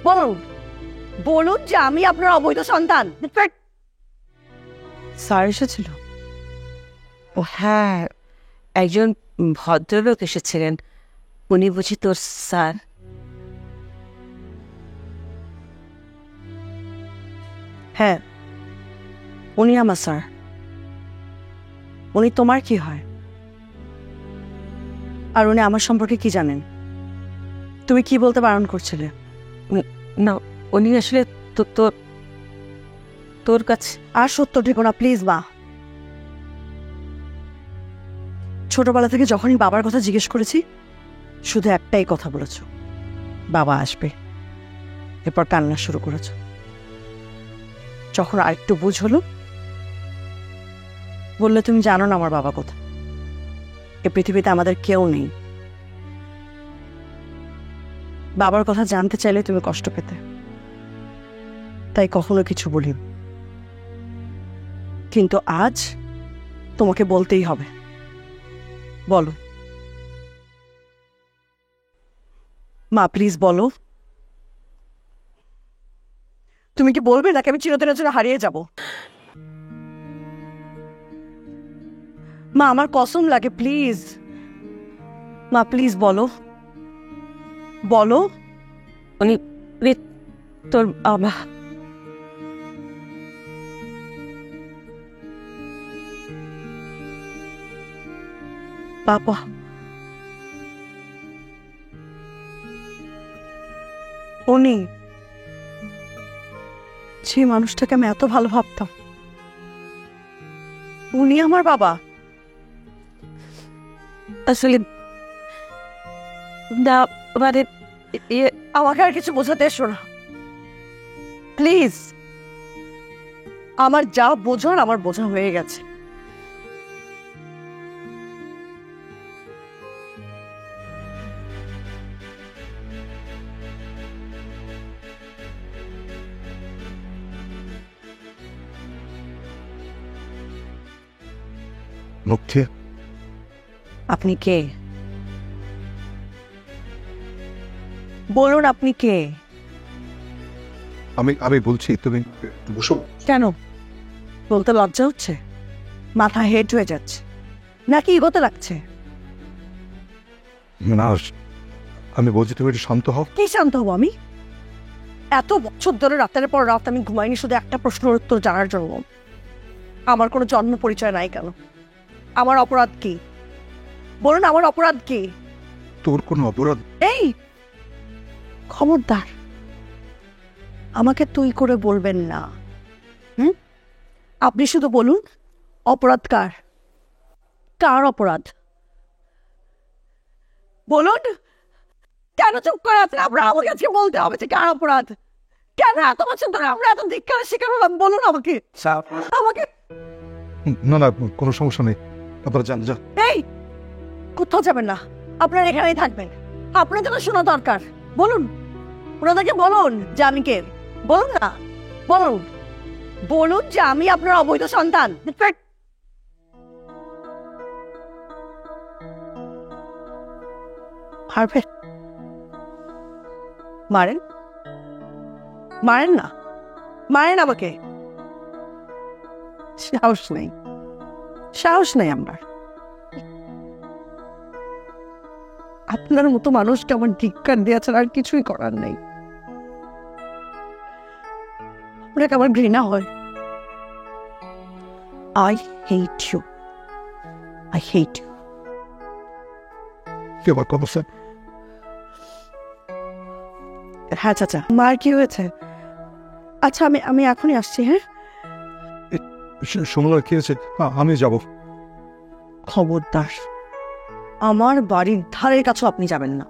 বলুন, বলুন যে আমি আপনার অবৈধ সন্তান। স্যার এসেছিল? ও হ্যাঁ, একজন ভদ্রলোক এসেছিলেন। উনি বুঝি তোর স্যার? হ্যাঁ, উনি আমার স্যার। উনি তোমার কি হয়? আর উনি আমার সম্পর্কে কি জানেন? তুমি কি বলতে বারণ করছিলে? না, উনি আসলে তোর তোর কাছে। আর সত্য ঠিক না প্লিজ মা। ছোটবেলা থেকে যখনই বাবার কথা জিজ্ঞেস করেছি, শুধু একটাই কথা বলেছ, বাবা আসবে। এরপর কান্না শুরু করেছ। যখন আরেকটু বুঝ হলো, বললে তুমি জানো না আমার বাবা কোথায়। এ পৃথিবীতে আমাদের কেউ নেই। বাবার কথা জানতে চাইলে তুমি কষ্ট পেতে, তাই কখনো কিছু বলি। কিন্তু আজ তোমাকে বলতেই হবে। বলো মা, প্লিজ বলো। তুমি কি বলবে নাকি আমি চিরদিনের জন্য হারিয়ে যাব? মা, আমার কসম লাগে, প্লিজ মা, প্লিজ বলো, বলো। উনি তোর বাবা। বাবা? উনি যে মানুষটাকে আমি এত ভালো ভাবতাম, উনি আমার বাবা? আসলে না, মানে আমাকে আর কিছু বোঝাতে এসো না প্লিজ। আমার যা বোঝার আমার বোঝা হয়ে গেছে। মুক্তি, আপনি কে? বলুন আপনি কে? আমি বলছি, তুমি বসো। কেন বলতে লজ্জা হচ্ছে? মাথা হেট হয়ে যাচ্ছে নাকি ইগোতে লাগছে? না, আমি বলছি তুমি একটু শান্ত হও। কি শান্ত হবো আমি? এত বছর ধরে রাতের পর রাত আমি ঘুমাইনি শুধু একটা প্রশ্নের উত্তর জানার জন্য। আমার কোনো জন্ম পরিচয় নাই কেন? আমার অপরাধ কি? বলুন আমার অপরাধ কি? তোর কোনো অপরাধ? এই খবরদার আমাকে তুই করে বলবেন না। আপনি শুধু বলুন অপরাধ কার? কার অপরাধ বলুন। কেন চুপ করে আছেন আপনারা? আমাকে আজকে বলতে হবে যে কার অপরাধ। কেন এত বছর ধরে আমরা এত ধিক্কারের শিকার হলাম? বলুন আমাকে, আমাকে। না না, কোনো সমস্যা নেই, আপনারা যান। যা। এই কোথাও যাবেন না, আপনারা এখানেই থাকবেন। আপনার যেটা শোনা দরকার বলুন। ওনাদেরকে বলুন যে আমি কে। বলুন না, বলুন, বলুন যে আমি আপনার অবৈধ সন্তান। পারবে? মারেন, মারেন না, মারেন আমাকে। সাহস নেই, সাহস নেই আমার। আপনার মতো মানুষকে আমার ধিক্কার দেওয়া ছাড়া আর কিছুই করার নেই। আপনাকে আমার ঘৃণা হয়। I hate you. I hate you. কি আবার কথা স্যার? হ্যাঁ চাচা, মার কি হয়েছে? আচ্ছা আমি এখনই আসছি। হ্যাঁ সমলার কি হয়েছে? আমি যাব। খবরদার আমার বাড়ির ধারের কাছেও আপনি যাবেন না।